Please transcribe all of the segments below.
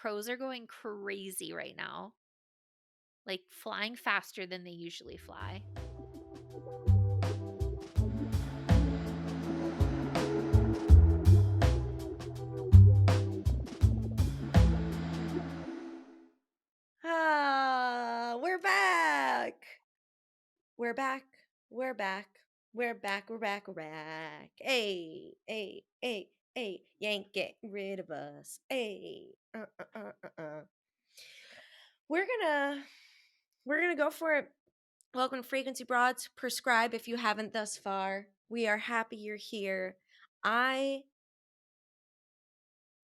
crows are going crazy right now, like flying faster than they usually fly. We're back. We're back. We're back. We're back. We're back. We're back. Hey, hey, hey, hey. You ain't getting rid of us. Hey. We're gonna we're gonna go for it. Welcome to Frequency Broads. Prescribe if you haven't thus far. We are happy you're here. I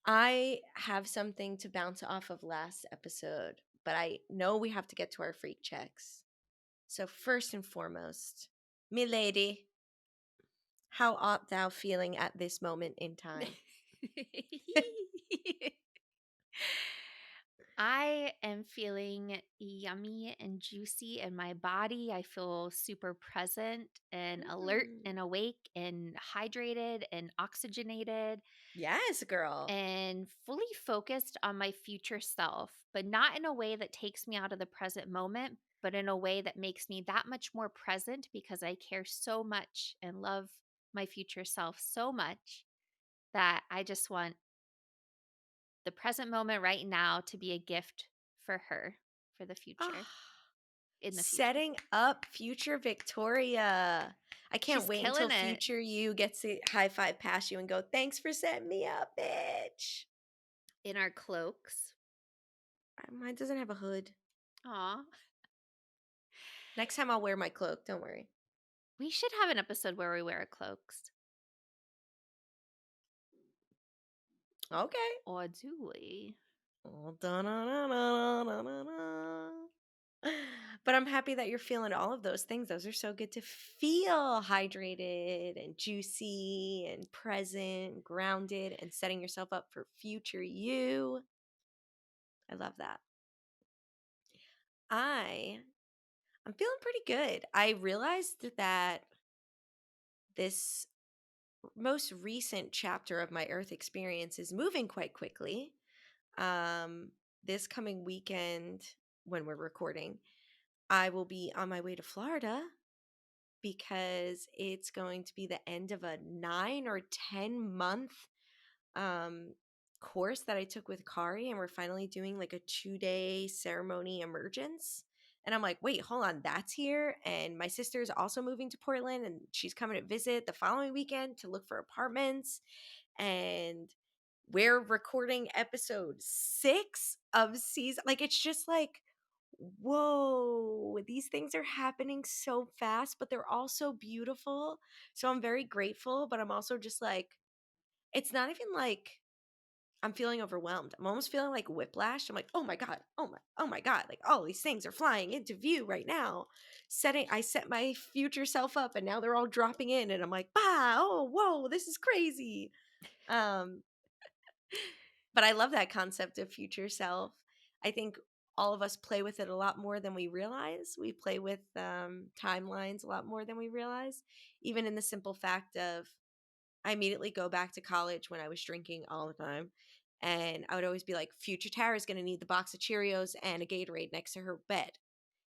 I have something to bounce off of last episode, but I know we have to get to our freak checks. So first and foremost, milady, how art thou feeling at this moment in time? I am feeling yummy and juicy in my body. I feel super present and alert Mm. and awake and hydrated and oxygenated Yes, girl. and fully focused on my future self, but not in a way that takes me out of the present moment, but in a way that makes me that much more present because I care so much and love my future self so much that I just want the present moment right now to be a gift for her for the future, Ah, in the future. setting up future Victoria. I can't She's wait until killing it future you gets to high five past you and go, thanks for setting me up, bitch. in our cloaks. Mine doesn't have a hood. Aw. Next time I'll wear my cloak. Don't worry. We should have an episode where we wear our cloaks. Okay. Or do we? Oh, da-na-na-na-na-na-na. But I'm happy that you're feeling all of those things. Those are so good to feel hydrated and juicy and present, grounded, and setting yourself up for future you. I love that. I'm feeling pretty good. I realized that this most recent chapter of my Earth experience is moving quite quickly. Um, this coming weekend, when we're recording, I will be on my way to Florida because it's going to be the end of a 9 or 10 month um, course that I took with Kari, and we're finally doing like a 2-day ceremony emergence. And I'm like, wait, hold on, that's here. And my sister's also moving to Portland, and she's coming to visit the following weekend to look for apartments. And we're recording episode 6 of season. Like, it's just like, whoa, these things are happening so fast, but they're all so beautiful. So I'm very grateful, but I'm also just like, it's not even like I'm feeling overwhelmed. I'm almost feeling like whiplash. I'm like, oh my God, oh my God. Like all these things are flying into view right now. I set my future self up and now they're all dropping in and I'm like, bah, oh, whoa, this is crazy. Um, but I love that concept of future self. I think all of us play with it a lot more than we realize. We play with timelines a lot more than we realize, even in the simple fact of I immediately go back to college when I was drinking all the time. And I would always be like, future Tara is going to need the box of Cheerios and a Gatorade next to her bed.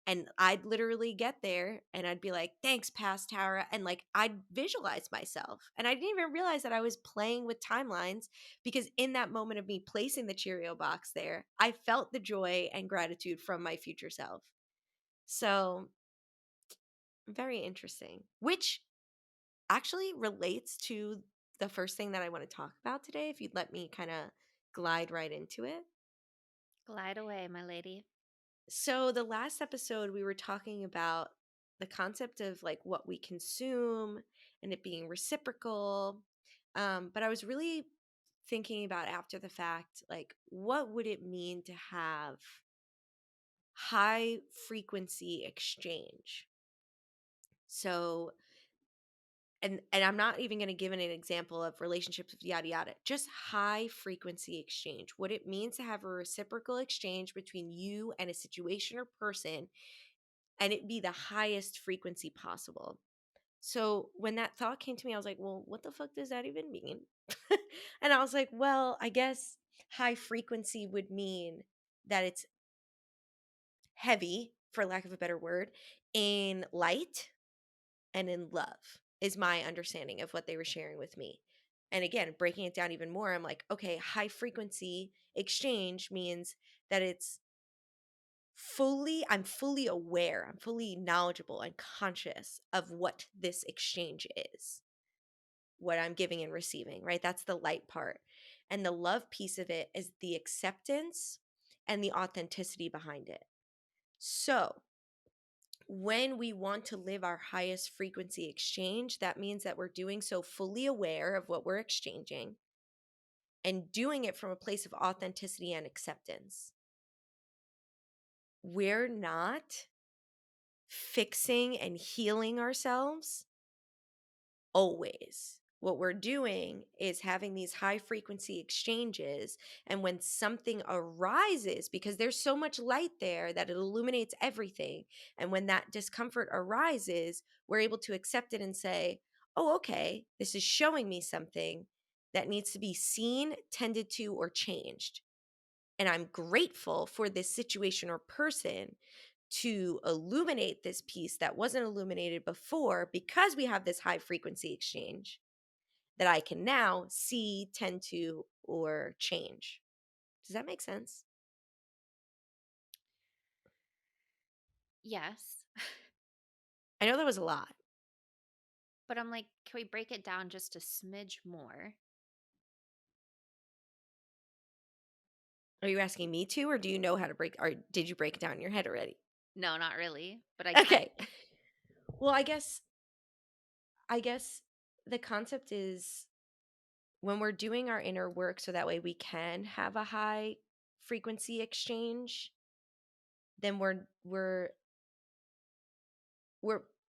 And I'd literally get there and I'd be like, thanks, past Tara. And like, I'd visualize myself. And I didn't even realize that I was playing with timelines because in that moment of me placing the Cheerio box there, I felt the joy and gratitude from my future self. So, very interesting, which actually relates to the first thing that I want to talk about today, if you'd let me kind of glide right into it. Glide away, my lady. So, the last episode, we were talking about the concept of like what we consume and it being reciprocal. But I was really thinking about after the fact, like, what would it mean to have high frequency exchange? So, and I'm not even going to give an example of relationships with yada yada, just high frequency exchange. What it means to have a reciprocal exchange between you and a situation or person, and it be the highest frequency possible. So when that thought came to me, I was like, well, what the fuck does that even mean? And I was like, well, I guess High frequency would mean that it's heavy, for lack of a better word, in light and in love, is my understanding of what they were sharing with me. And again, breaking it down even more, I'm like, okay, high frequency exchange means that I'm fully aware, I'm fully knowledgeable and conscious of what this exchange is, what I'm giving and receiving, right? That's the light part. And the love piece of it is the acceptance and the authenticity behind it. So, when we want to live our highest frequency exchange, that means that we're doing so fully aware of what we're exchanging and doing it from a place of authenticity and acceptance. We're not fixing and healing ourselves always. What we're doing is having these high frequency exchanges. And when something arises, because there's so much light there that it illuminates everything. And when that discomfort arises, we're able to accept it and say, oh, okay, this is showing me something that needs to be seen, tended to, or changed. And I'm grateful for this situation or person to illuminate this piece that wasn't illuminated before because we have this high frequency exchange that I can now see, tend to, or change. Does that make sense? Yes. I know that was a lot. But I'm like, can we break it down just a smidge more? Are you asking me to, or do you know how to break, or did you break it down in your head already? No, not really, but I can. Okay. Well, I guess the concept is when we're doing our inner work so that way we can have a high frequency exchange, then we're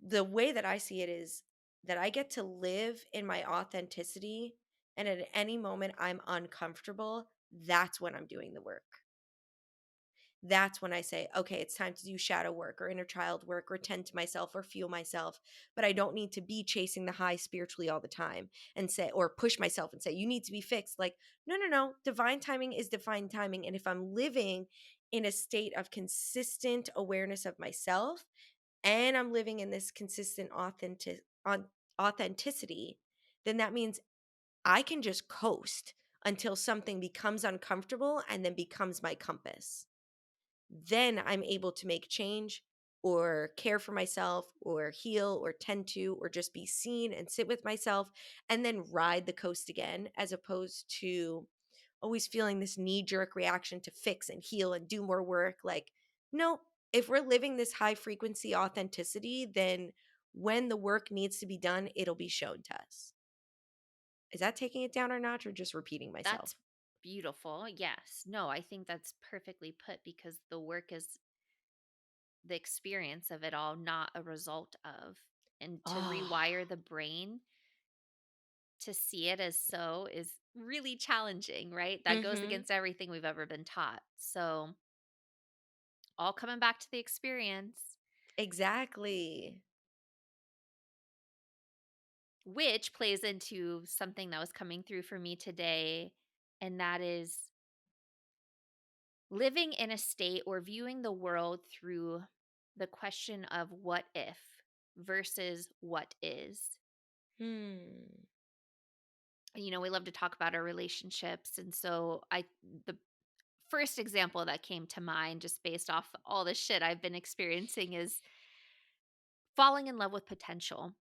the way that I see it is that I get to live in my authenticity, and at any moment I'm uncomfortable, that's when I'm doing the work. That's when I say, okay, it's time to do shadow work or inner child work or tend to myself or fuel myself. But I don't need to be chasing the high spiritually all the time and say, or push myself and say, you need to be fixed. Like, no, no, no. Divine timing is divine timing. And if I'm living in a state of consistent awareness of myself and I'm living in this consistent authenticity, then that means I can just coast until something becomes uncomfortable and then becomes my compass. Then I'm able to make change or care for myself or heal or tend to or just be seen and sit with myself and then ride the coast again, as opposed to always feeling this knee jerk reaction to fix and heal and do more work. Like, no, if we're living this high frequency authenticity, then when the work needs to be done, it'll be shown to us. Is that taking it down a notch or just repeating myself? That's beautiful. Yes. No, I think that's perfectly put because the work is the experience of it all, not a result of. And to Oh, rewire the brain to see it as so is really challenging, right? That goes mm-hmm. against everything we've ever been taught. So, all coming back to the experience, Exactly. which plays into something that was coming through for me today. And that is living in a state or viewing the world through the question of what if versus what is. Hmm. We love to talk about our relationships. And so, the first example that came to mind, just based off all the shit I've been experiencing, is falling in love with potential,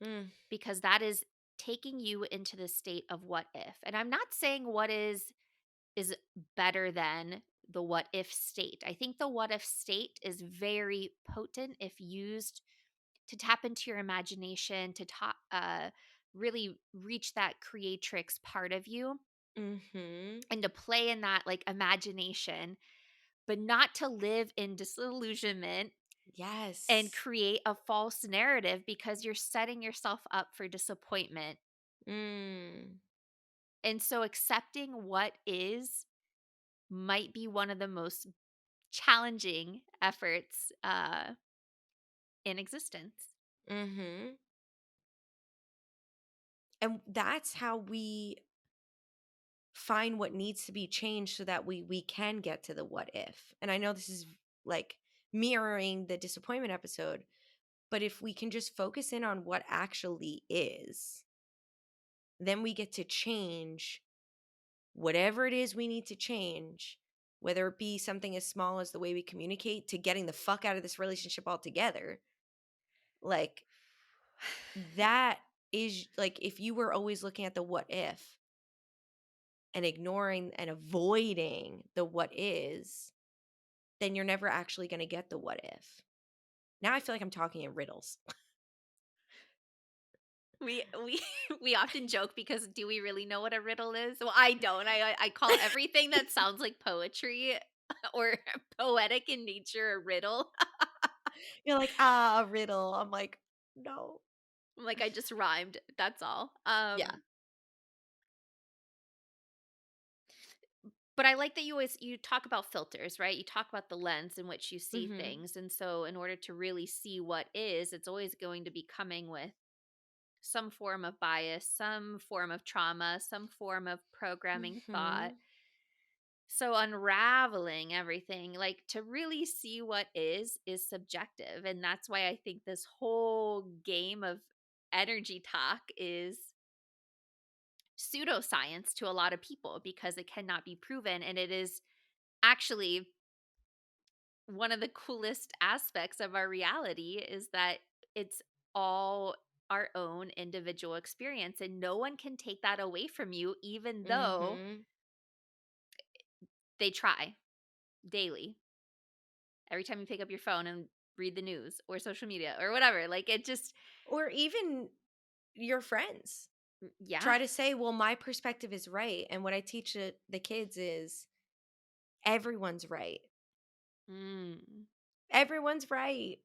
Mm. because that is taking you into the state of what if. And I'm not saying what is better than the what if state. I think the what if state is very potent if used to tap into your imagination, to really reach that creatrix part of you Mhm. and to play in that like imagination, but not to live in disillusionment and Yes. create a false narrative because you're setting yourself up for disappointment. Mm. And so accepting what is might be one of the most challenging efforts in existence. Mhm. And that's how we find what needs to be changed so that we can get to the what if. And I know this is like mirroring the disappointment episode, but if we can just focus in on what actually is, then we get to change whatever it is we need to change, whether it be something as small as the way we communicate to getting the fuck out of this relationship altogether. Like, that is like, if you were always looking at the what if and ignoring and avoiding the what is, then you're never actually going to get the what if. Now I feel like I'm talking in riddles. We we often joke because do we really know what a riddle is? Well, I don't. I call everything that sounds like poetry or poetic in nature a riddle. You're like, ah, a riddle. I'm like, no. I'm like I just rhymed. That's all. Yeah. But I like that you talk about filters, right? You talk about the lens in which you see Hmm. things. And so in order to really see what is, it's always going to be coming with some form of bias, some form of trauma, some form of programming thought. Hmm. So unraveling everything, like to really see what is subjective. And that's why I think this whole game of energy talk is pseudoscience to a lot of people because it cannot be proven. And it is actually one of the coolest aspects of our reality is that it's all our own individual experience and no one can take that away from you even though Hmm. they try daily every time you pick up your phone and read the news or social media or whatever like it just Or even your friends yeah. try to say, well, my perspective is right. And what I teach the kids is everyone's right. Mm. Everyone's right.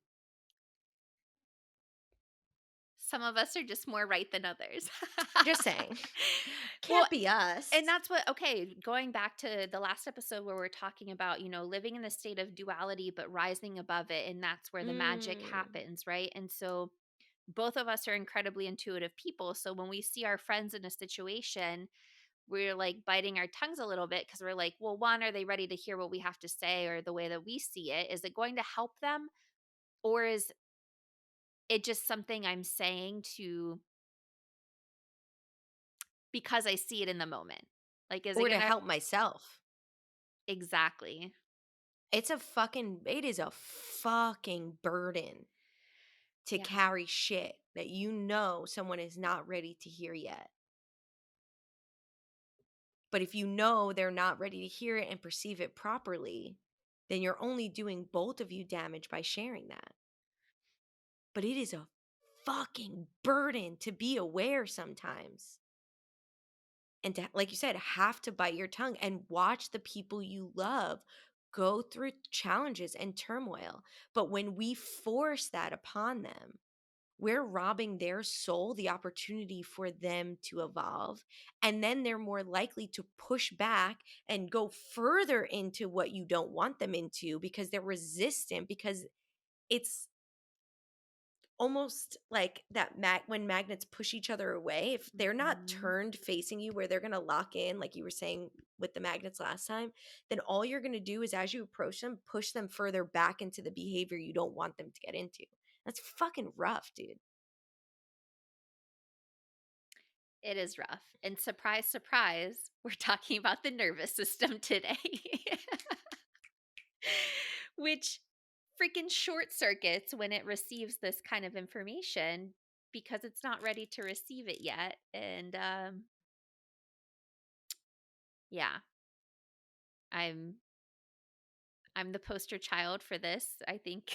Some of us are just more right than others. Just saying. Well, Can't be and us. that's what okay, going back to the last episode where we're talking about, living in the state of duality but rising above it and that's where the magic Mm. happens, right? And so both of us are incredibly intuitive people, so when we see our friends in a situation, we're like biting our tongues a little bit because we're like, well, one, are they ready to hear what we have to say or the way that we see it? Is it going to help them or is it just something I'm saying to because I see it in the moment? Like, is it Or to gonna help myself. exactly. It is a fucking burden to Yeah. carry shit that you know someone is not ready to hear yet. But if you know they're not ready to hear it and perceive it properly, then you're only doing both of you damage by sharing that. But it is a fucking burden to be aware sometimes. And to, like you said, have to bite your tongue and watch the people you love go through challenges and turmoil. But when we force that upon them, we're robbing their soul the opportunity for them to evolve. And then they're more likely to push back and go further into what you don't want them into because they're resistant, because it's almost like that when magnets push each other away, if they're not Mhm. turned facing you where they're going to lock in, like you were saying with the magnets last time, then all you're going to do is as you approach them, push them further back into the behavior you don't want them to get into. That's fucking rough, dude. It is rough. And surprise, surprise, we're talking about the nervous system today, which freaking short circuits when it receives this kind of information because it's not ready to receive it yet. And yeah, I'm I'm the poster child for this, I think.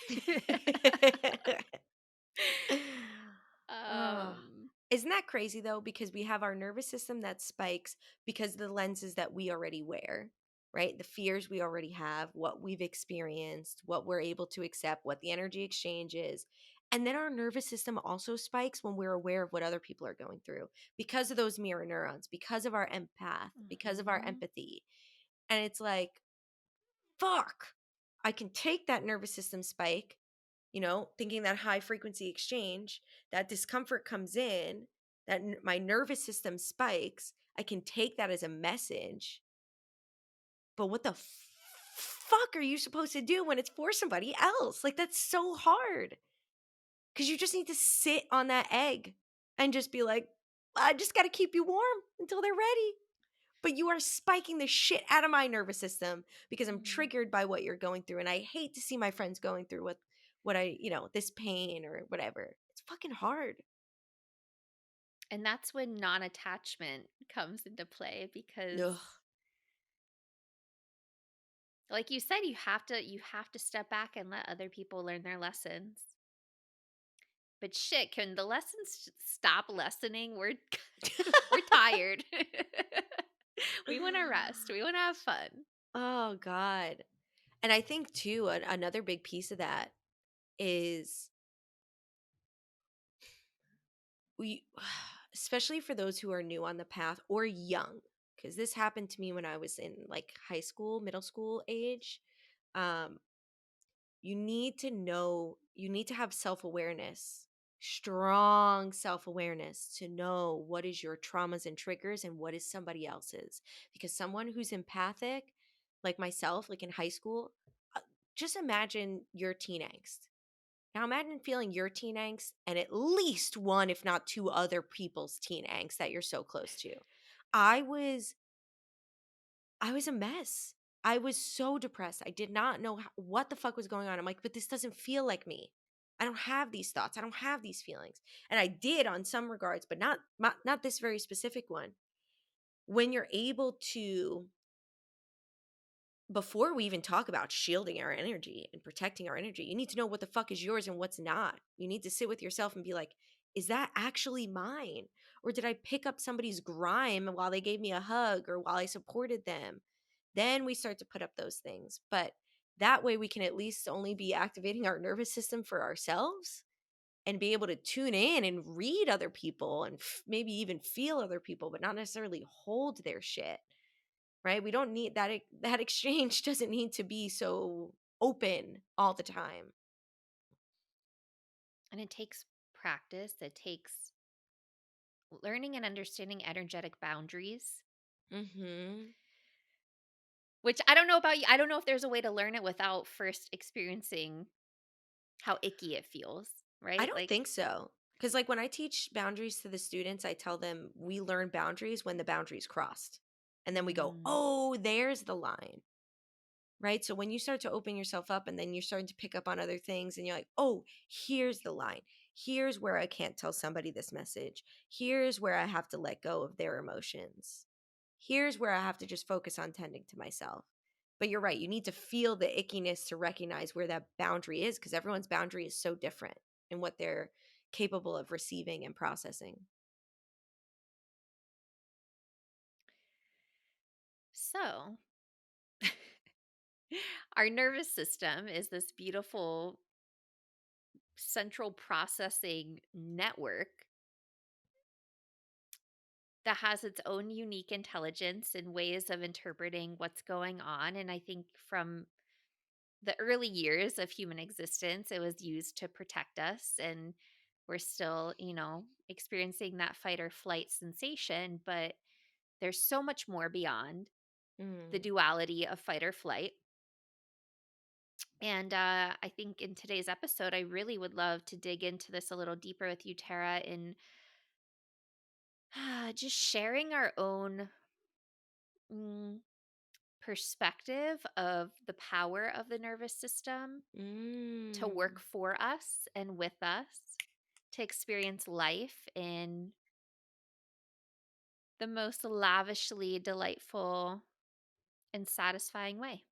Oh, um isn't that crazy though? Because we have our nervous system that spikes because of the lenses that we already wear, right? The fears we already have, what we've experienced, what we're able to accept, what the energy exchange is. And then our nervous system also spikes when we're aware of what other people are going through because of those mirror neurons, because of our empath, because of our mhm. empathy. And it's like, fuck, I can take that nervous system spike, thinking that high frequency exchange, that discomfort comes in, that my nervous system spikes. I can take that as a message, but what the fuck are you supposed to do when it's for somebody else? Like, that's so hard because you just need to sit on that egg and just be like, I just got to keep you warm until they're ready. But you are spiking the shit out of my nervous system because I'm Mhm. triggered by what you're going through. And I hate to see my friends going through what this pain or whatever. It's fucking hard. And that's when non-attachment comes into play because Ugh. like you said, you have to step back and let other people learn their lessons. But shit, can the lessons stop lessening? We're we're tired. We want to rest. We want to have fun. Oh God. And I think too, another big piece of that is we, especially for those who are new on the path or young, because this happened to me when I was in like high school, middle school age. Um, you need to know, you need to have self awareness, strong self awareness to know what is your traumas and triggers and what is somebody else's. Because someone who's empathic, like myself, like in high school, uh, just imagine your teen angst. Now imagine feeling your teen angst and at least one, if not two other people's teen angst that you're so close to. I was I was a mess. I was so depressed. I did not know what the fuck was going on. I'm like, but this doesn't feel like me. I don't have these thoughts. I don't have these feelings. And I did on some regards, but not this very specific one. When you're able to, before we even talk about shielding our energy and protecting our energy, you need to know what the fuck is yours and what's not. You need to sit with yourself and be like, is that actually mine? Or did I pick up somebody's grime while they gave me a hug or while I supported them? Then we start to put up those things. But that way we can at least only be activating our nervous system for ourselves and be able to tune in and read other people and maybe even feel other people, but not necessarily hold their shit. Right? We don't need that that exchange doesn't need to be so open all the time. And it takes practice. It takes learning and understanding energetic boundaries, Mhm. which I don't know about you. I don't know if there's a way to learn it without first experiencing how icky it feels, I right? don't Like, think so. Cuz like when I teach boundaries to the students, I tell them we learn boundaries when the boundaries crossed. And then we go, mm, "Oh, there's the line." Right? So when you start to open yourself up and then you're starting to pick up on other things and you're like, "Oh, here's the line. Here's where I can't tell somebody this message. Here's where I have to let go of their emotions. Here's where I have to just focus on tending to myself." But you're right. You need to feel the ickiness to recognize where that boundary is because everyone's boundary is so different in what they're capable of receiving and processing. so our nervous system is this beautiful central processing network that has its own unique intelligence and ways of interpreting what's going on. And I think from the early years of human existence, it was used to protect us. And we're still, experiencing that fight or flight sensation. But there's so much more beyond the Mm, duality of fight or flight. And I think in today's episode, I really would love to dig into this a little deeper with you, Tara, in just sharing our own mm, perspective of the power of the nervous system to work mm, for us and with us, to experience life in the most lavishly delightful and satisfying way.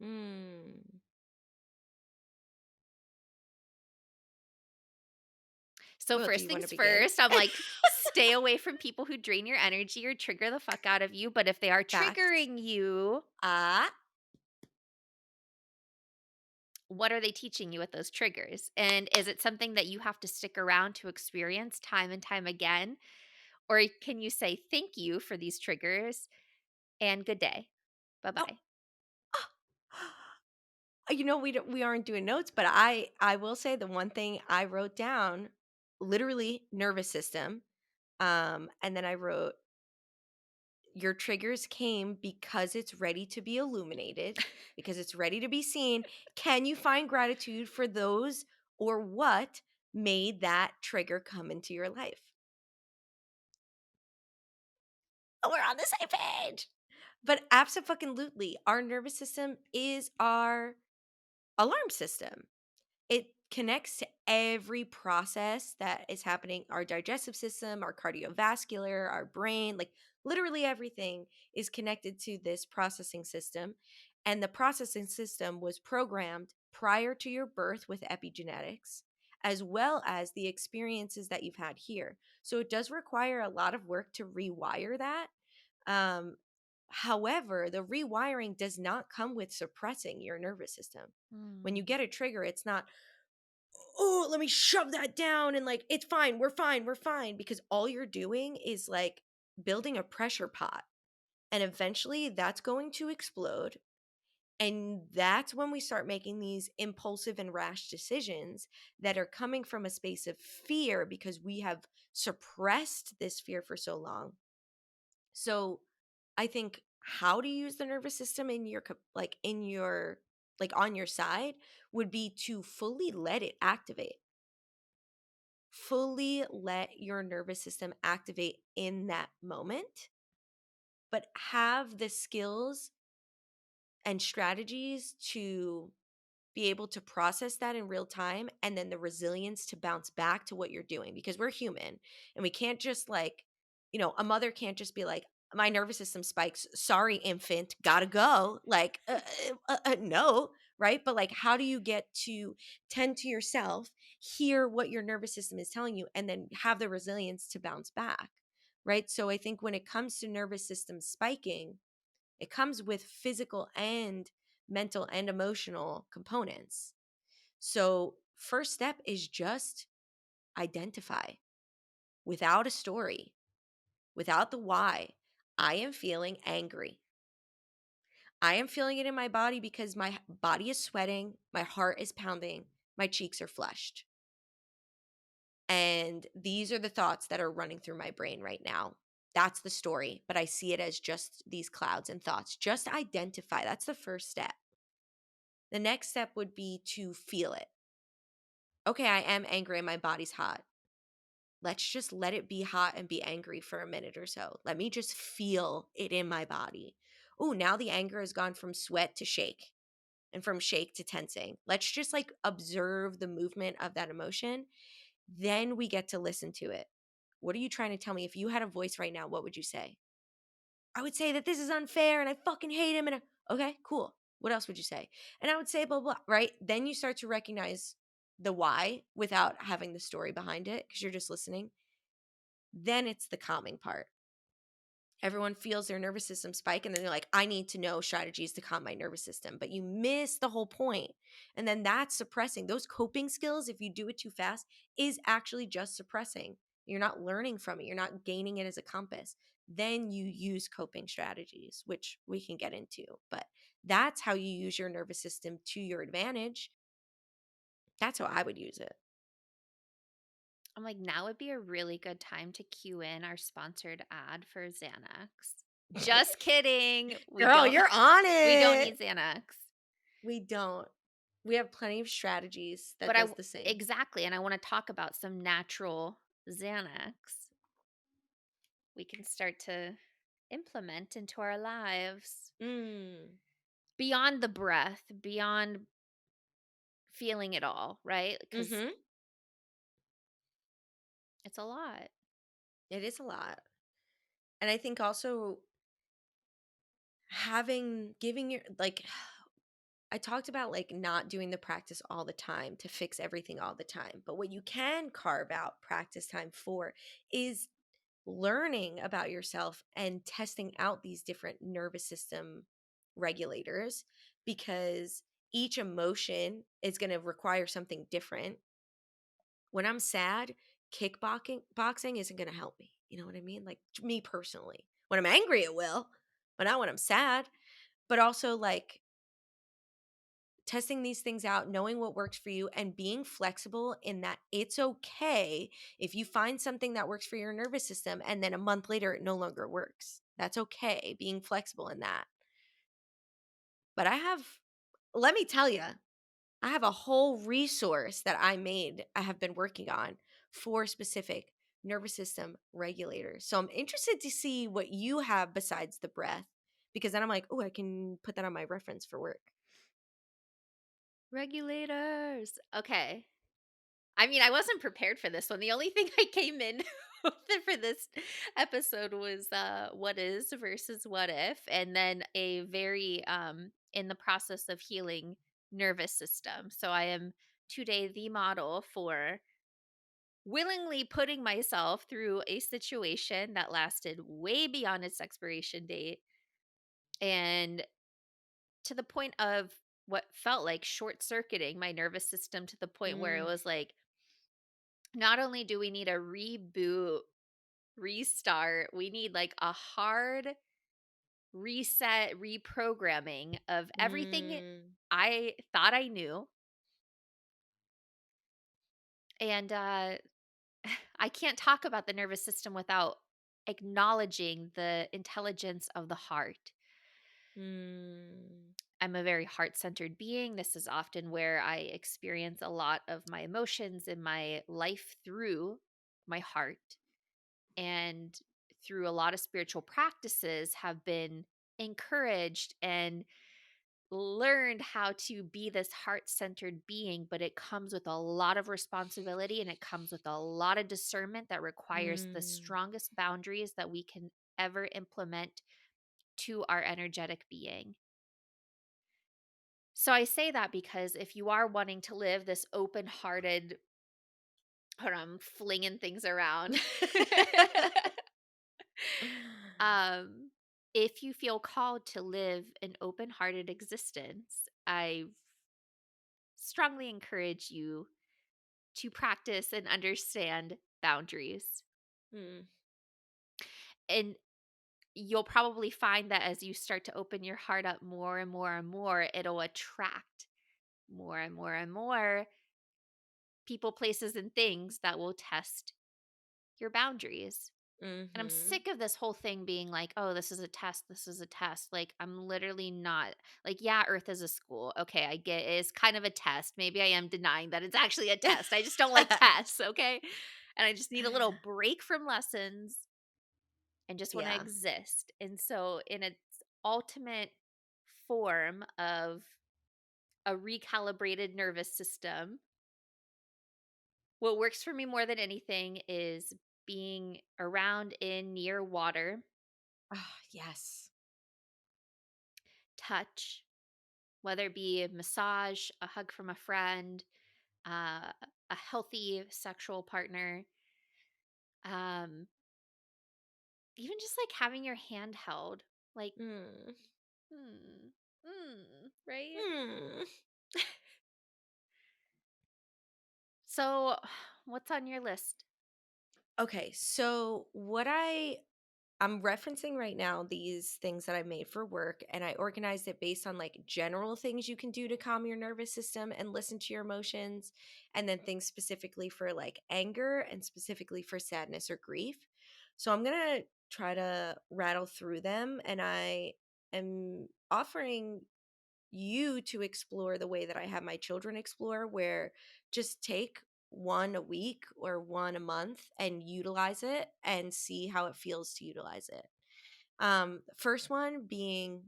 mm. So, Well, do first you want to things begin? first, I'm like, stay away from people who drain your energy or trigger the fuck out of you. But if they are Facts. triggering you, Ah. what are they teaching you with those triggers? And is it something that you have to stick around to experience time and time again? Or can you say thank you for these triggers and good day? Bye Oh. bye. We aren't doing notes, but I will say the one thing I wrote down, literally nervous system, and then I wrote your triggers came because it's ready to be illuminated, because it's ready to be seen. Can you find gratitude for those or what made that trigger come into your life? Oh, we're on the same page. But absolutely, our nervous system is our alarm system. It connects to every process that is happening, our digestive system, our cardiovascular, our brain, like literally everything is connected to this processing system. And the processing system was programmed prior to your birth with epigenetics, as well as the experiences that you've had here. So it does require a lot of work to rewire that. Um, However, the rewiring does not come with suppressing your nervous system. When you Mm. get a trigger, it's not, oh, let me shove that down and like, it's fine, we're fine, we're fine. Because all you're doing is like building a pressure pot. And eventually that's going to explode. And that's when we start making these impulsive and rash decisions that are coming from a space of fear because we have suppressed this fear for so long. So I think how to use the nervous system in your in your like on your side would be to fully let it activate. Fully let your nervous system activate in that moment, but have the skills and strategies to be able to process that in real time and then the resilience to bounce back to what you're doing because we're human and we can't just like, a mother can't just be like, my nervous system spikes, sorry infant, gotta go, like no, right? But like how do you get to tend to yourself, hear what your nervous system is telling you, and then have the resilience to bounce back, right? So I think when it comes to nervous system spiking, it comes with physical and mental and emotional components. So, first step is just identify without a story, without the why. I am feeling angry. I am feeling it in my body because my body is sweating, my heart is pounding, my cheeks are flushed. And these are the thoughts that are running through my brain right now. That's the story, but I see it as just these clouds and thoughts. Just identify. That's the first step. The next step would be to feel it. Okay, I am angry and my body's hot. Let's just let it be hot and be angry for a minute or so. Let me just feel it in my body. Oh, now the anger has gone from sweat to shake and from shake to tensing. Let's just like observe the movement of that emotion. Then we get to listen to it. What are you trying to tell me? If you had a voice right now, what would you say? I would say that this is unfair and I fucking hate him. Okay, cool. What else would you say? And I would say blah, blah, right? Then you start to recognize the why without having the story behind it because you're just listening. Then it's the calming part. Everyone feels their nervous system spike and then they're like, I need to know strategies to calm my nervous system. But you miss the whole point. And then that's suppressing. Those coping skills, if you do it too fast, is actually just suppressing. You're not learning from it, you're not gaining it as a compass. Then you use coping strategies, which we can get into. But that's how you use your nervous system to your advantage. That's how I would use it. I'm like, now would be a really good time to cue in our sponsored ad for Xanax. Just kidding. We Girl, don't you're on we don't it. need Xanax. We don't. We have plenty of strategies that But does the same. exactly, and I want to talk about some natural Xanax we can start to implement into our lives Mm. beyond the breath, beyond feeling it all, right? Cuz Mhm. it's a lot. It is a lot. And I think also giving your like I talked about like not doing the practice all the time to fix everything all the time. But what you can carve out practice time for is learning about yourself and testing out these different nervous system regulators because each emotion is going to require something different. When I'm sad, kickboxing boxing isn't going to help me. You know what I mean? Like me personally. When I'm angry it will, but not when I'm sad. But also like testing these things out, knowing what works for you and being flexible in that it's okay if you find something that works for your nervous system and then a month later it no longer works. That's okay, being flexible in that. But let me tell you, I have a whole resource that I have been working on for specific nervous system regulators. So I'm interested to see what you have besides the breath, because then I'm like, oh, I can put that on my reference for work. Regulators. Okay. I mean, I wasn't prepared for this one. The only thing I came in with for this episode was what is versus what if, and then a very in the process of healing nervous system. So I am today the model for willingly putting myself through a situation that lasted way beyond its expiration date, and to the point of what felt like short circuiting my nervous system to the point where it Mm, was like, not only do we need a reboot, restart, we need like a hard reset, reprogramming of everything mm, I thought I knew. And I can't talk about the nervous system without acknowledging the intelligence of the heart. mm, I'm a very heart centered being. This is often where I experience a lot of my emotions in my life through my heart. And through a lot of spiritual practices have been encouraged and learned how to be this heart-centered being, but it comes with a lot of responsibility and it comes with a lot of discernment that requires the mm, strongest boundaries that we can ever implement to our energetic being. So I say that because if you are wanting to live this open-hearted, hold on, I'm flinging things around. Um, if you feel called to live an open hearted existence, I strongly encourage you to practice and understand boundaries. mm, And you'll probably find that as you start to open your heart up more and more and more, it'll attract more and more and more people, places, and things that will test your boundaries. And I'm mhm. sick of this whole thing being like, "Oh, this is a test. This is a test." Like, I'm literally not like, yeah, Earth is a school. Okay, I get it's kind of a test. Maybe I am denying that it's actually a test. I just don't like tests, okay? And I just need a little break from lessons and just want to Yeah. exist. And so, in its ultimate form of a recalibrated nervous system, what works for me more than anything is being around in near water, Ah, yes. touch, whether it be a massage, a hug from a friend, uh, a healthy sexual partner, um, even just like having your hand held, like, Mm, right? mm. So, what's on your list? Okay, so I'm referencing right now these things that I made for work, and I organized it based on like general things you can do to calm your nervous system and listen to your emotions, and then things specifically for like anger and specifically for sadness or grief. So I'm going to try to rattle through them, and I am offering you to explore the way that I have my children explore, where just take one a week or one a month and utilize it and see how it feels to utilize it. First one being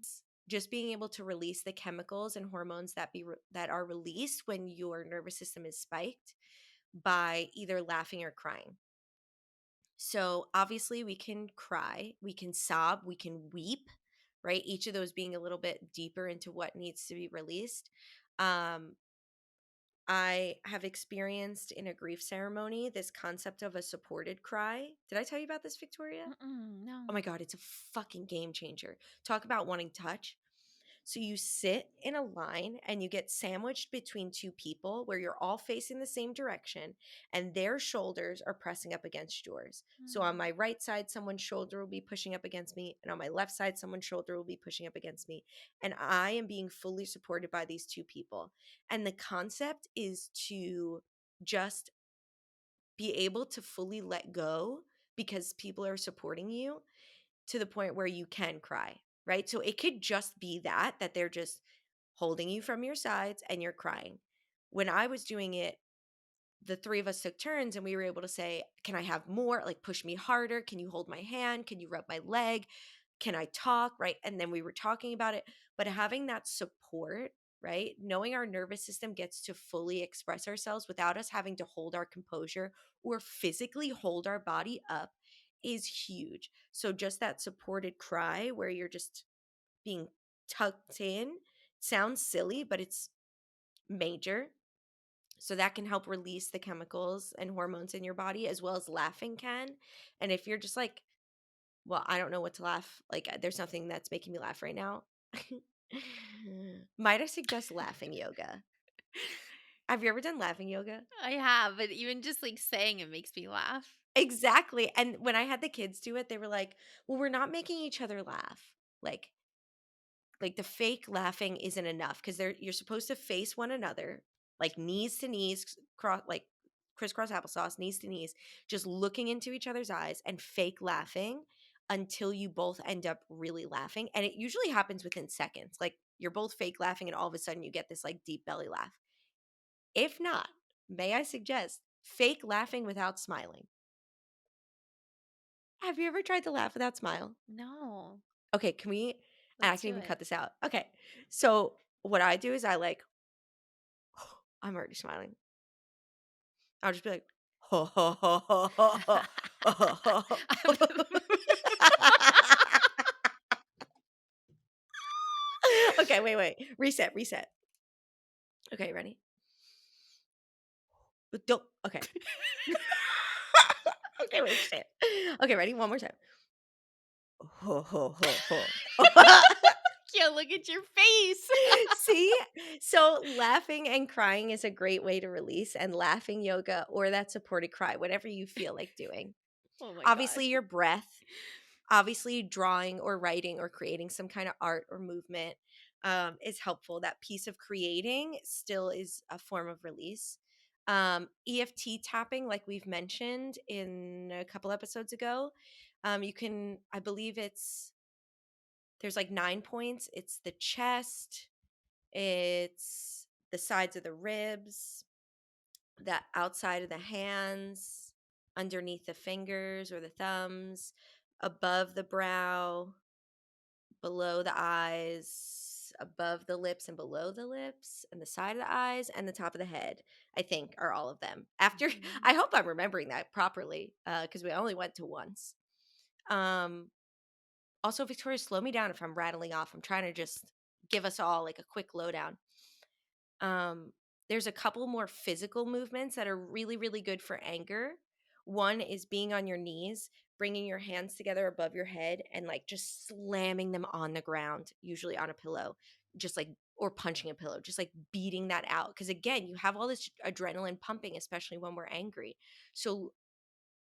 just being able to release the chemicals and hormones that are released when your nervous system is spiked by either laughing or crying. So obviously we can cry, we can sob, we can weep, right? Each of those being a little bit deeper into what needs to be released. Um, I have experienced in a grief ceremony this concept of a supported cry. Did I tell you about this, Victoria? Mm-mm, Oh no. my God, it's a fucking game changer. Talk about wanting touch. So you sit in a line and you get sandwiched between two people where you're all facing the same direction and their shoulders are pressing up against yours. So on Mm, my right side, someone's shoulder will be pushing up against me, and on my left side, someone's shoulder will be pushing up against me. And I am being fully supported by these two people. And the concept is to just be able to fully let go because people are supporting you, to the point where you can cry, right? So it could just be that they're just holding you from your sides and you're crying. When I was doing it, the three of us took turns and we were able to say, "Can I have more? Like, push me harder. Can you hold my hand? Can you rub my leg? Can I talk?" Right. And then we were talking about it. But having that support, right? Knowing our nervous system gets to fully express ourselves without us having to hold our composure or physically hold our body up is huge. So, just that supported cry where you're just being tucked in sounds silly, but it's major, so that can help release the chemicals and hormones in your body as well as laughing can. And if you're just like, well, I don't know what to laugh, like there's nothing that's making me laugh right now. Might I suggest laughing yoga? Have you ever done laughing yoga? I have, but even just, like, saying it makes me laugh. Exactly. And when I had the kids do it, they were like, well, we're not making each other laugh. Like, like the fake laughing isn't enough because you're supposed to face one another, like knees to knees, cross like crisscross applesauce, knees to knees, just looking into each other's eyes and fake laughing until you both end up really laughing. And it usually happens within seconds. Like you're both fake laughing and all of a sudden you get this like deep belly laugh. If not, may I suggest fake laughing without smiling? Have you ever tried to laugh without smile? No. Okay, can we, and I Let's can do even it. cut this out. Okay. So what I do is I like I'm already smiling. I'll just be like, "Ho, ho, ho, ho, ho, ho, ho, ho, ho, ho." Okay, wait, wait. Reset, reset. Okay, ready? But don't okay. Okay, wait, say it. Okay, ready? One more time. Ho, ho, ho, ho. Can't look at your face. See? So laughing and crying is a great way to release, and laughing yoga or that supported cry, whatever you feel like doing. Oh my god. Obviously, your breath. Obviously, drawing or writing or creating some kind of art or movement is helpful. That piece of creating still is a form of release. EFT tapping, like we've mentioned in a couple episodes ago, you can, I believe there's like 9 points. It's the chest, it's the sides of the ribs, the outside of the hands, underneath the fingers or the thumbs, above the brow, below the eyes, above the lips and below the lips, and the side of the eyes, and the top of the head, I think are all of them. After Mhm. I hope I'm remembering that properly, because we only went to once. Um, Also, Victoria, slow me down if I'm rattling off. I'm trying to just give us all like a quick lowdown. Um, there's a couple more physical movements that are really, really good for anger. One is being on your knees, bringing your hands together above your head and like just slamming them on the ground, usually on a pillow, just like, or punching a pillow, just like beating that out. Cause again, you have all this adrenaline pumping, especially when we're angry. So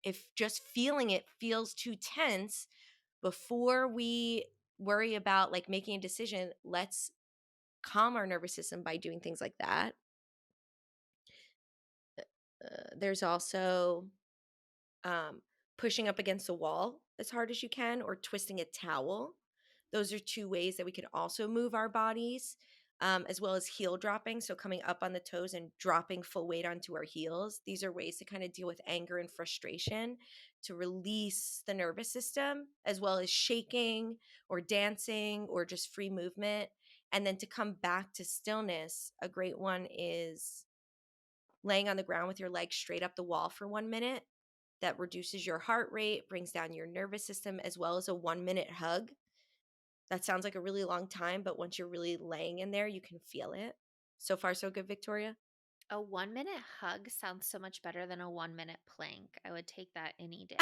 if just feeling it feels too tense, before we worry about like making a decision, let's calm our nervous system by doing things like that. There's also um, pushing up against a wall as hard as you can or twisting a towel. Those are two ways that we can also move our bodies, as well as heel dropping. So, coming up on the toes and dropping full weight onto our heels. These are ways to kind of deal with anger and frustration to release the nervous system, as well as shaking or dancing or just free movement. And then to come back to stillness, a great one is laying on the ground with your legs straight up the wall for 1 minute. That reduces your heart rate, brings down your nervous system, as well as a 1 minute hug. That sounds like a really long time, but once you're really laying in there, you can feel it. So far, so good, Victoria. A 1-minute hug sounds so much better than a 1-minute plank. I would take that any day.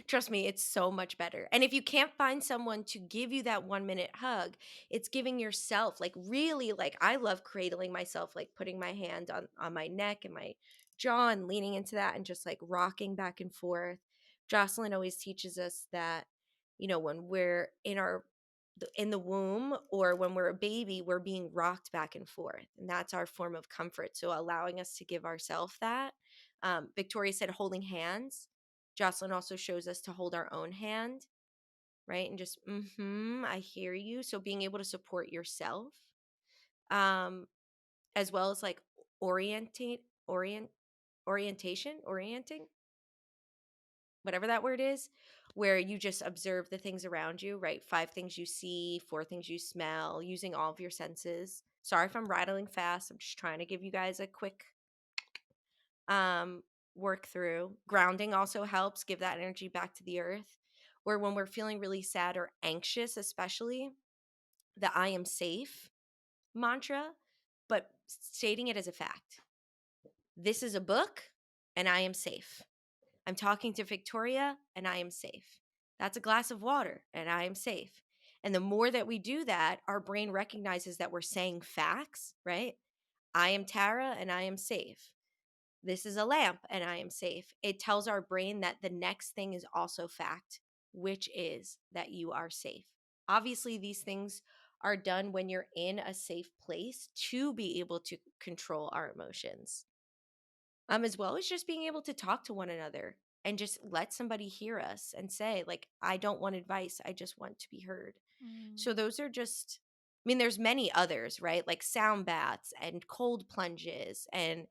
Trust me, it's so much better. And if you can't find someone to give you that 1 minute hug, it's giving yourself like really like I love cradling myself, like putting my hand on my neck and my jaw and leaning into that and just like rocking back and forth. Jocelyn always teaches us that, when we're in the womb or when we're a baby, we're being rocked back and forth. And that's our form of comfort. So allowing us to give ourselves that. Victoria said holding hands. Jocelyn also shows us to hold our own hand. right? And just, I hear you. So being able to support yourself, um, as well as like orientate, orienting, whatever that word is, where you just observe the things around you, right? 5 things you see, 4 things you smell, using all of your senses. Sorry if I'm rattling fast. I'm just trying to give you guys a quick um work through. Grounding also helps give that energy back to the earth. Or when we're feeling really sad or anxious, especially, the I am safe mantra, but stating it as a fact. This is a book and I am safe. I'm talking to Victoria and I am safe. That's a glass of water and I am safe. And the more that we do that, our brain recognizes that we're saying facts, right? I am Tara and I am safe. This is a lamp and I am safe. It tells our brain that the next thing is also fact, which is that you are safe. Obviously, these things are done when you're in a safe place to be able to control our emotions, as well as just being able to talk to one another and just let somebody hear us and say, like, I don't want advice, I just want to be heard. Mm. So those are just, I mean, there's many others, right? Like sound baths and cold plunges and,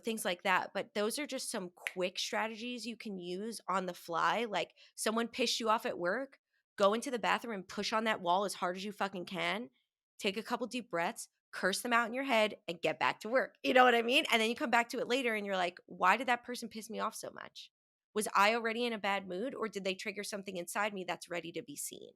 things like that. But those are just some quick strategies you can use on the fly. Like someone pissed you off at work, go into the bathroom and push on that wall as hard as you fucking can. Take a couple deep breaths, curse them out in your head, and get back to work. You know what I mean? And then you come back to it later and you're like, why did that person piss me off so much? Was I already in a bad mood, or did they trigger something inside me that's ready to be seen?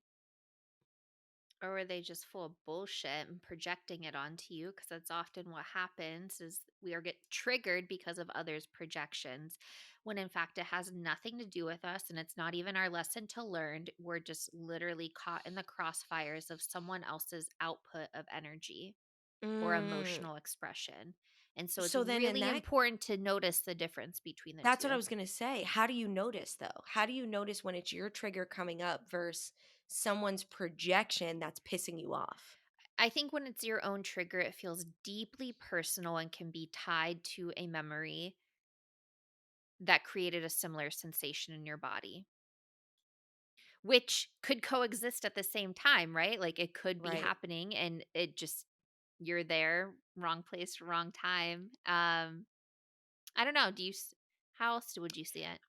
Or were they just full of bullshit and projecting it onto you? Because that's often what happens is we are get triggered because of others' projections, when in fact it has nothing to do with us and it's not even our lesson to learn. We're just literally caught in the crossfires of someone else's output of energy or Mm. emotional expression. And so it's So then in really that important to notice the difference between the That's what I two. was gonna say. How do you notice though? How do you notice when it's your trigger coming up versus someone's projection that's pissing you off? I think when it's your own trigger, it feels deeply personal and can be tied to a memory that created a similar sensation in your body, which could coexist at the same time, right? Like it could be Right. happening and it just you're there, wrong place, wrong time. I don't know. How else would you see it?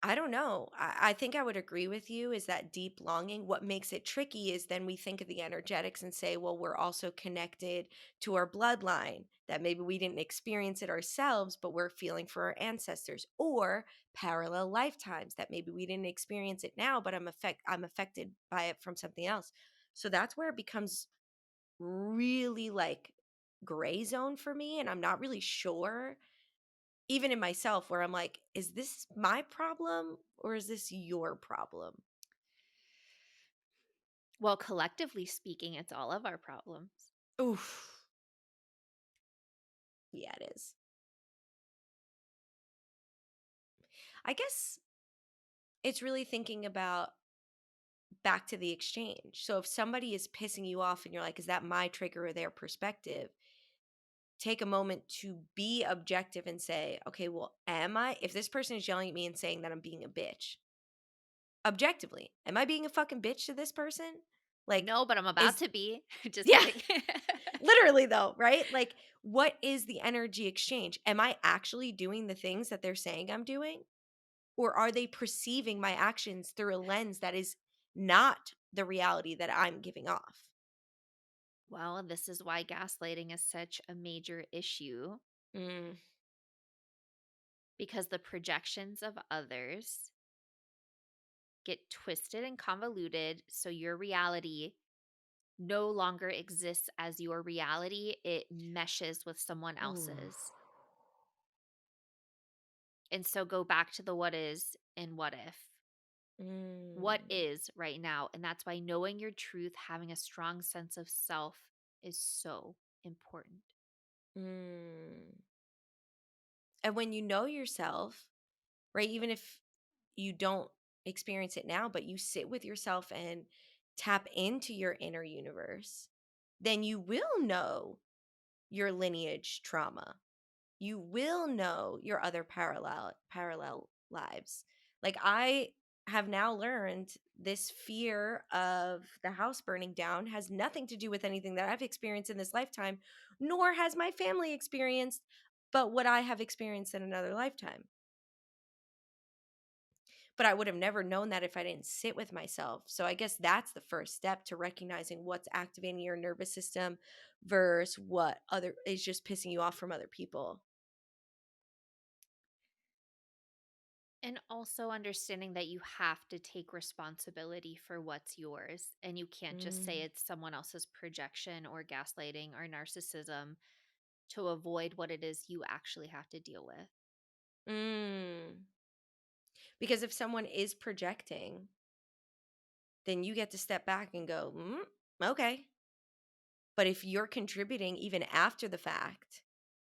I don't know. I think I would agree with you is that deep longing. What makes it tricky is then we think of the energetics and say, well, we're also connected to our bloodline, that maybe we didn't experience it ourselves, but we're feeling for our ancestors, or parallel lifetimes that maybe we didn't experience it now, but I'm affected by it from something else. So that's where it becomes really like gray zone for me. And I'm not really sure even in myself where I'm like, is this my problem or is this your problem? Well, collectively speaking, it's all of our problems. Oof. Yeah, it is. I guess it's really thinking about back to the exchange. So if somebody is pissing you off and you're like, is that my trigger or their perspective? Take a moment to be objective and say, okay, well, if this person is yelling at me and saying that I'm being a bitch, objectively, am I being a fucking bitch to this person? Like, No, but I'm about is, to be. Just yeah, kidding. literally though, right? Like, what is the energy exchange? Am I actually doing the things that they're saying I'm doing? Or are they perceiving my actions through a lens that is not the reality that I'm giving off? Well, this is why gaslighting is such a major issue, Mm, because the projections of others get twisted and convoluted. So your reality no longer exists as your reality, it meshes with someone ooh, else's. And so go back to the what is and what if. What mm, is right now? And that's why knowing your truth, having a strong sense of self is so important. mm. And when you know yourself, right, even if you don't experience it now, but you sit with yourself and tap into your inner universe, then you will know your lineage trauma. You will know your other parallel lives. Like have now learned this fear of the house burning down has nothing to do with anything that I've experienced in this lifetime, nor has my family experienced, but what I have experienced in another lifetime. But I would have never known that if I didn't sit with myself. So I guess that's the first step to recognizing what's activating your nervous system versus what other is just pissing you off from other people. And also understanding that you have to take responsibility for what's yours. And you can't just say Mm. it's someone else's projection or gaslighting or narcissism to avoid what it is you actually have to deal with. Mm. Because if someone is projecting, then you get to step back and go, okay. But if you're contributing even after the fact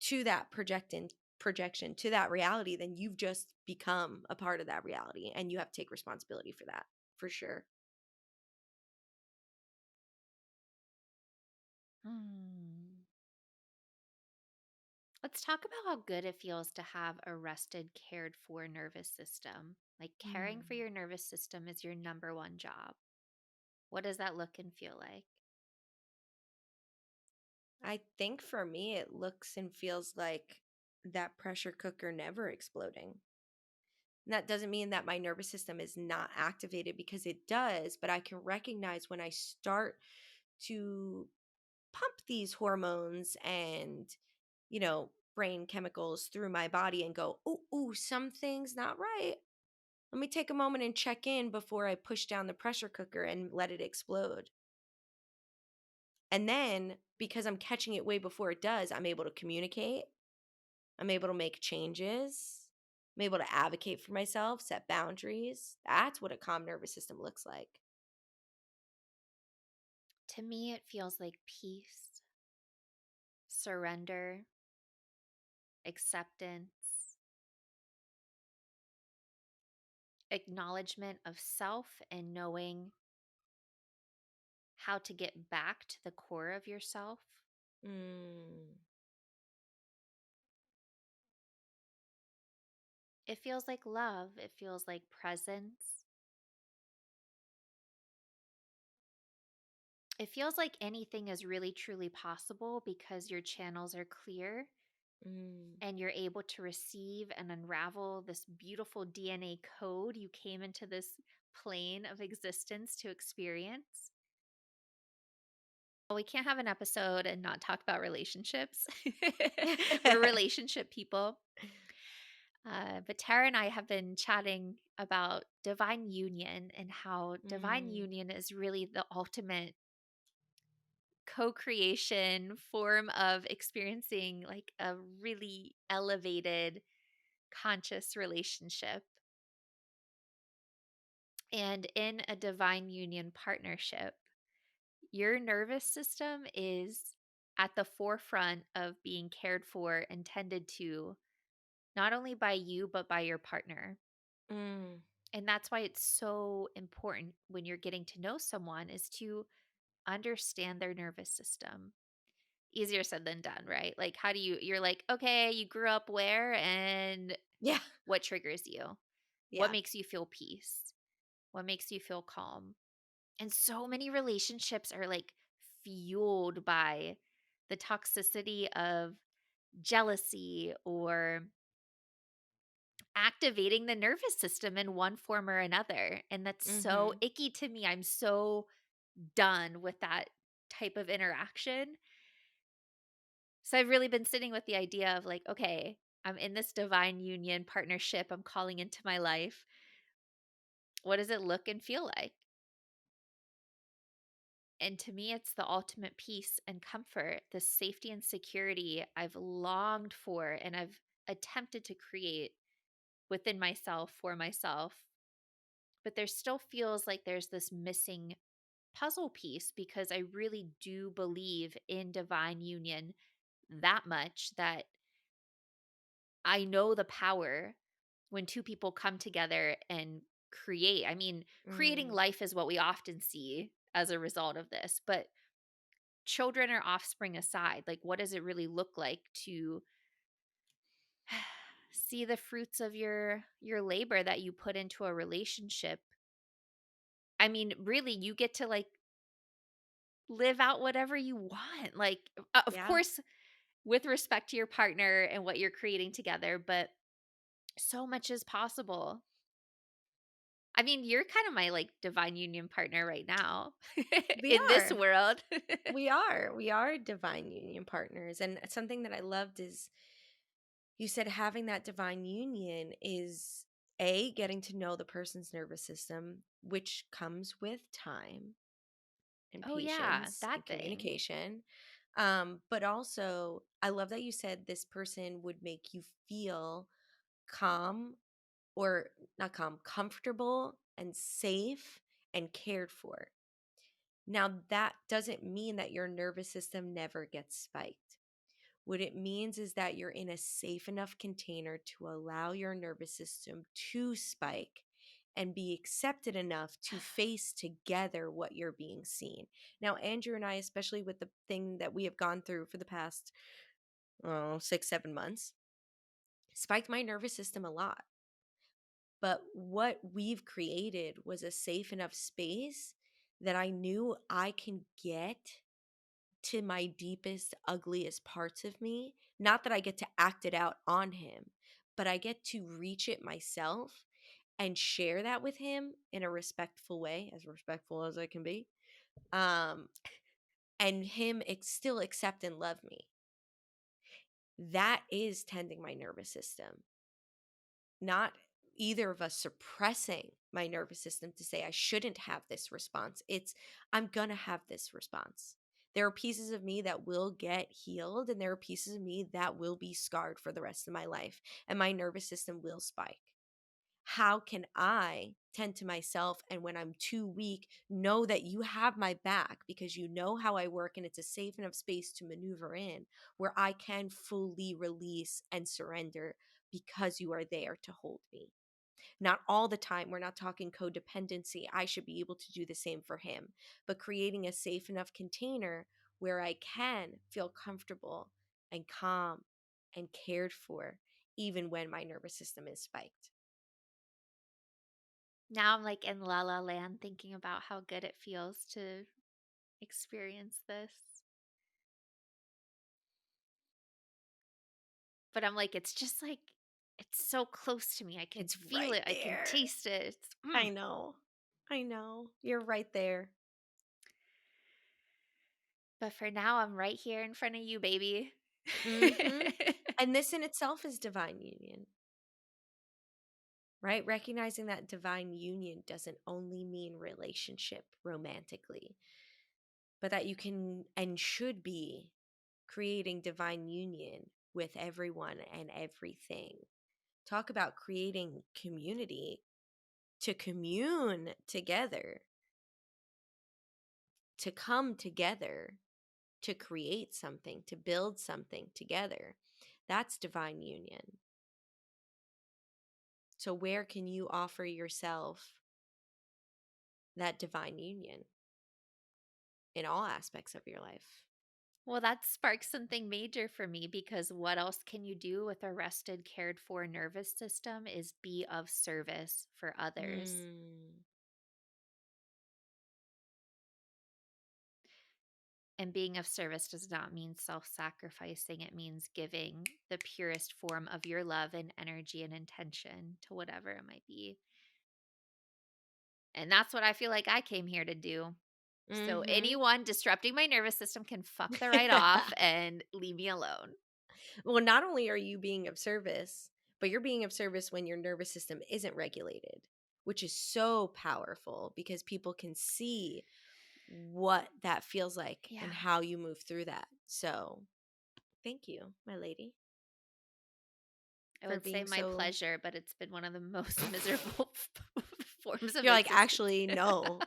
to that projection, to that reality, then you've just become a part of that reality and you have to take responsibility for that, for sure. Hmm. Let's talk about how good it feels to have a rested, cared for nervous system. Like caring for Mm. your nervous system is your number one job. What does that look and feel like? I think for me, it looks and feels like that pressure cooker never exploding. And that doesn't mean that my nervous system is not activated because it does, but I can recognize when I start to pump these hormones and, brain chemicals through my body and go, ooh, something's not right. Let me take a moment and check in before I push down the pressure cooker and let it explode. And then because I'm catching it way before it does, I'm able to communicate. I'm able to make changes. I'm able to advocate for myself, set boundaries. That's what a calm nervous system looks like. To me, it feels like peace, surrender, acceptance, acknowledgement of self, and knowing how to get back to the core of yourself. Mm, It feels like love, it feels like presence. It feels like anything is really truly possible because your channels are clear mm, and you're able to receive and unravel this beautiful DNA code you came into this plane of existence to experience. Well, we can't have an episode and not talk about relationships. We're relationship people. But Tara and I have been chatting about divine union and how divine mm, union is really the ultimate co creation form of experiencing like a really elevated conscious relationship. And in a divine union partnership, your nervous system is at the forefront of being cared for and tended to, not only by you, but by your partner. mm. And that's why it's so important when you're getting to know someone is to understand their nervous system. Easier said than done, right? Like, how do you're like, okay, you grew up where and Yeah, what triggers you? What yeah. makes you feel peace? What makes you feel calm? And so many relationships are like fueled by the toxicity of jealousy or activating the nervous system in one form or another. And that's so Mhm. icky to me. I'm so done with that type of interaction. So I've really been sitting with the idea of like, okay, I'm in this divine union partnership I'm calling into my life. What does it look and feel like? And to me, it's the ultimate peace and comfort, the safety and security I've longed for and I've attempted to create within myself for myself. But there still feels like there's this missing puzzle piece because I really do believe in divine union that much that I know the power when two people come together and create. I mean, creating Mm. life is what we often see as a result of this, but children or offspring aside, like what does it really look like to see the fruits of your labor that you put into a relationship. I mean, really, you get to, like, live out whatever you want, like, of Yeah, course, with respect to your partner and what you're creating together, but so much is possible. I mean, you're kind of my, like, divine union partner right now we in this are. world. We are. We are divine union partners. And something that I loved is you said having that divine union is A, getting to know the person's nervous system, which comes with time and Oh, yeah, patience that and thing. communication. But also, I love that you said this person would make you feel calm, or not calm, comfortable and safe and cared for. Now, that doesn't mean that your nervous system never gets spiked. What it means is that you're in a safe enough container to allow your nervous system to spike and be accepted enough to face together what you're being seen. Now, Andrew and I, especially with the thing that we have gone through for the past 6, 7 months, spiked my nervous system a lot. But what we've created was a safe enough space that I knew I can get to my deepest, ugliest parts of me. Not that I get to act it out on him, but I get to reach it myself and share that with him in a respectful way, as respectful as I can be. Um, and him still accept and love me. That is tending my nervous system, not either of us suppressing my nervous system to say I shouldn't have this response. It's I'm going to have this response. There are pieces of me that will get healed, and there are pieces of me that will be scarred for the rest of my life, and my nervous system will spike. How can I tend to myself, and when I'm too weak, know that you have my back because you know how I work and it's a safe enough space to maneuver in where I can fully release and surrender because you are there to hold me? Not all the time. We're not talking codependency. I should be able to do the same for him, but creating a safe enough container where I can feel comfortable and calm and cared for, even when my nervous system is spiked. Now I'm, like, in la la land thinking about how good it feels to experience this. But I'm like, it's just, like, it's so close to me. I can It's feel right it. I can there. taste it. It's I know. I know. You're right there. But for now, I'm right here in front of you, baby. Mhm. And this in itself is divine union, right? Recognizing that divine union doesn't only mean relationship romantically, but that you can and should be creating divine union with everyone and everything. Talk about creating community, to commune together, to come together, to create something, to build something together. That's divine union. So, where can you offer yourself that divine union in all aspects of your life? Well, that sparks something major for me because what else can you do with a rested, cared for nervous system is be of service for others. Mm, And being of service does not mean self sacrificing. It means giving the purest form of your love and energy and intention to whatever it might be. And that's what I feel like I came here to do. So mm-hmm. anyone disrupting my nervous system can fuck the right off and leave me alone. Well, not only are you being of service, but you're being of service when your nervous system isn't regulated, which is so powerful because people can see what that feels like and Yeah. how you move through that. So, thank you, my lady, I for would say being my so. pleasure, but it's been one of the most miserable forms of You're like, existence. actually, no.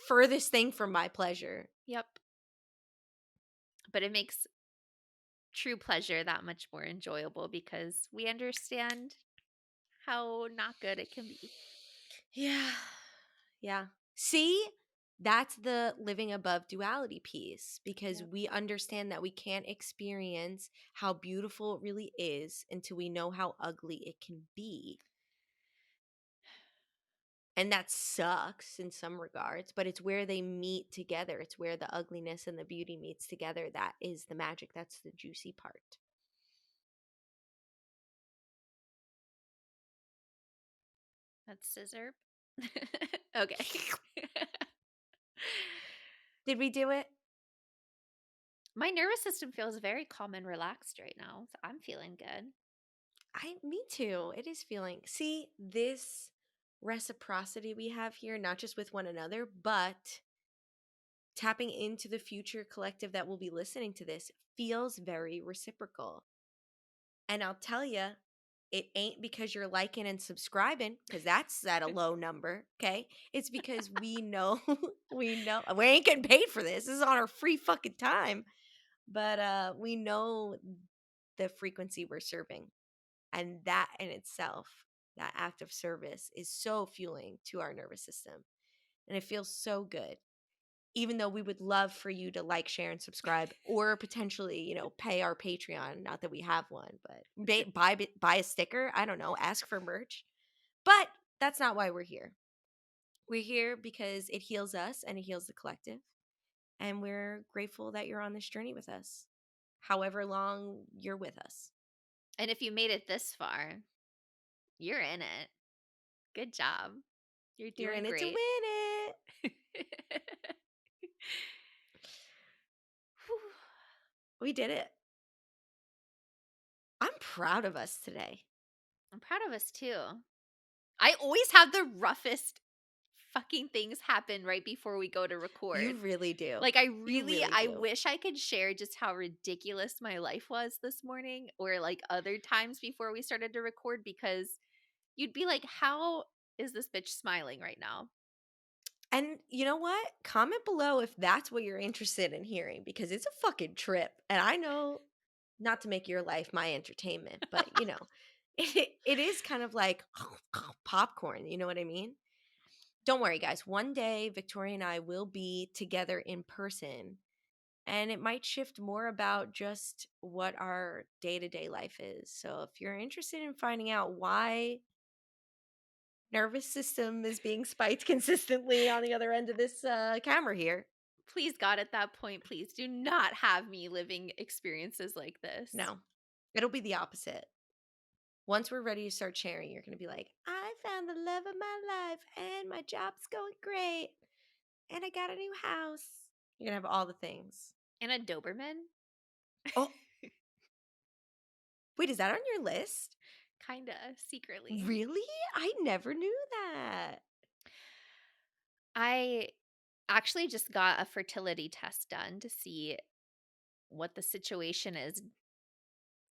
Furthest thing from my pleasure. Yep. But it makes true pleasure that much more enjoyable because we understand how not good it can be. Yeah. Yeah. See? That's the living above duality piece, because Yep. we understand that we can't experience how beautiful it really is until we know how ugly it can be. And that sucks in some regards, but it's where they meet together. It's where the ugliness and the beauty meets together. That is the magic. That's the juicy part. That's scissor. Okay. Did we do it? My nervous system feels very calm and relaxed right now. So I'm feeling good. Me too. It is feeling. See, this reciprocity we have here, not just with one another, but tapping into the future collective that will be listening to this, feels very reciprocal. And I'll tell you, it ain't because you're liking and subscribing, because that's at a low number. Okay. It's because we know, we ain't getting paid for this. This is on our free fucking time. But we know the frequency we're serving. And that in itself, that act of service, is so fueling to our nervous system. And it feels so good. Even though we would love for you to like, share, and subscribe, or potentially, pay our Patreon. Not that we have one, but buy a sticker. I don't know, ask for merch. But that's not why we're here. We're here because it heals us and it heals the collective. And we're grateful that you're on this journey with us, however long you're with us. And if you made it this far, you're in it. Good job. You're You're doing in it to win great. it. Whew. We did it. I'm proud of us today. I'm proud of us too. I always have the roughest fucking things happen right before we go to You record. really do. Like, You really I do. wish I could share just how ridiculous my life was this morning or like other times before we started to record, because you'd be like, how is this bitch smiling right now? And you know what? Comment below if that's what you're interested in hearing, because it's a fucking trip. And I know, not to make your life my entertainment, but it is kind of like popcorn. You know what I mean? Don't worry, guys. One day, Victoria and I will be together in person, and it might shift more about just what our day to day life is. So if you're interested in finding out why nervous system is being spiked consistently on the other end of this camera here. Please, God, at that point, please do not have me living experiences like this. No, it'll be the opposite. Once we're ready to start sharing, you're going to be like, I found the love of my life and my job's going great and I got a new house. You're going to have all the things. And a Doberman? Oh, wait, is that on your list? Kinda, secretly. Really? I never knew that. I actually just got a fertility test done to see what the situation is.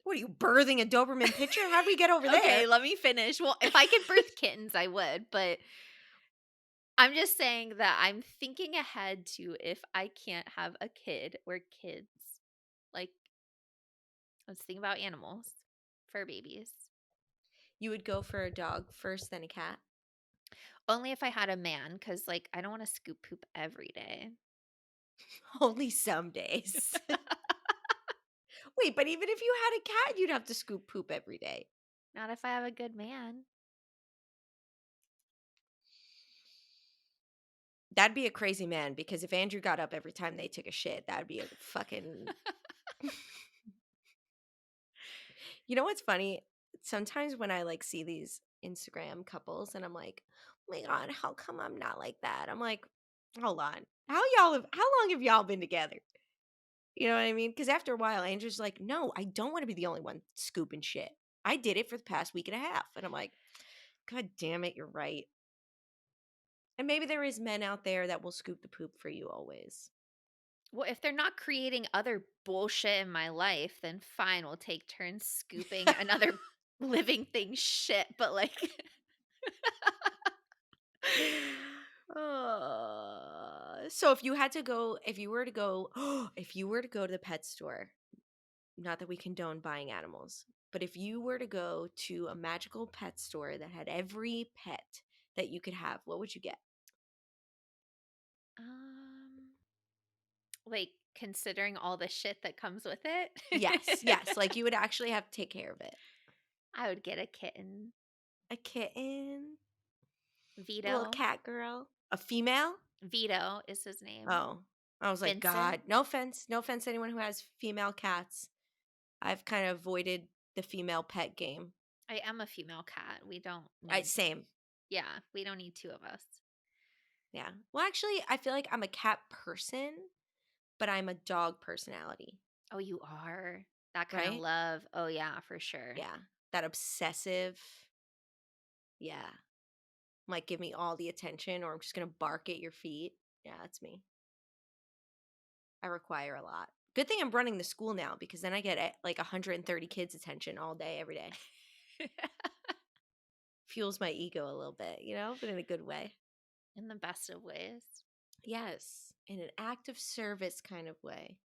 What are you, birthing a Doberman picture? How'd we get over Okay, there? let me finish. Well, if I could birth kittens, I would, but I'm just saying that I'm thinking ahead to if I can't have a kid or kids. Like, let's think about animals, fur babies. You would go for a dog first, then a cat? Only if I had a man, because, like, I don't want to scoop poop every day. Only some days. Wait, but even if you had a cat, you'd have to scoop poop every day. Not if I have a good man. That'd be a crazy man, because if Andrew got up every time they took a shit, that'd be a fucking. You know what's funny? Sometimes when I like see these Instagram couples and I'm like, oh my God, how come I'm not like that? I'm like, hold on. How long have y'all been together? You know what I mean? Because after a while, Andrew's like, no, I don't want to be the only one scooping shit. I did it for the past week and a half. And I'm like, God damn it, you're right. And maybe there is men out there that will scoop the poop for you always. Well, if they're not creating other bullshit in my life, then fine, we'll take turns scooping another living thing shit. But like, So if you had to go, if you were to go, if you were to go to the pet store, not that we condone buying animals, but if you were to go to a magical pet store that had every pet that you could have, what would you get? Um, like, considering all the shit that comes with it, Yes, yes, like, you would actually have to take care of it. I would get a kitten. A kitten, a little Vito. cat girl, a female? Vito is his name. Oh, I was like, Vincent. "God, no offense to anyone who has female cats." I've kind of avoided the female pet game. I am a female cat. We don't Right, need same. yeah, we don't need 2 of us. Yeah. Well, actually, I feel like I'm a cat person, but I'm a dog personality, Oh, you are? That kinda right? love. Oh, yeah, for sure. Yeah. That obsessive. Yeah. Like, give me all the attention or I'm just going to bark at your feet. Yeah, that's me. I require a lot. Good thing I'm running the school now because then I get like 130 kids' attention all day, every day. Fuels my ego a little bit, but in a good way. In the best of ways. Yes, in an act of service kind of way.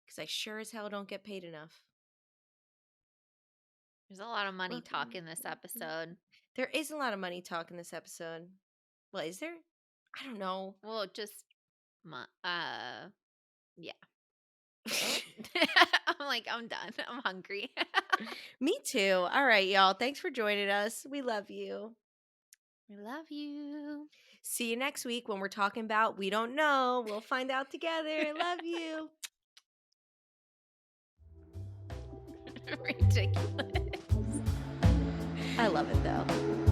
Because I sure as hell don't get paid enough. There's a lot of money Look, talk in this episode. there is a lot of money talk in this episode. Well, is there? I don't know. Well, just mo yeah. I'm like, "I'm done. I'm hungry." Me too. All right, y'all. Thanks for joining us. We love you. We love you. See you next week when we're talking about We Don't Know. We'll find out together. Love you. Ridiculous. I love it though.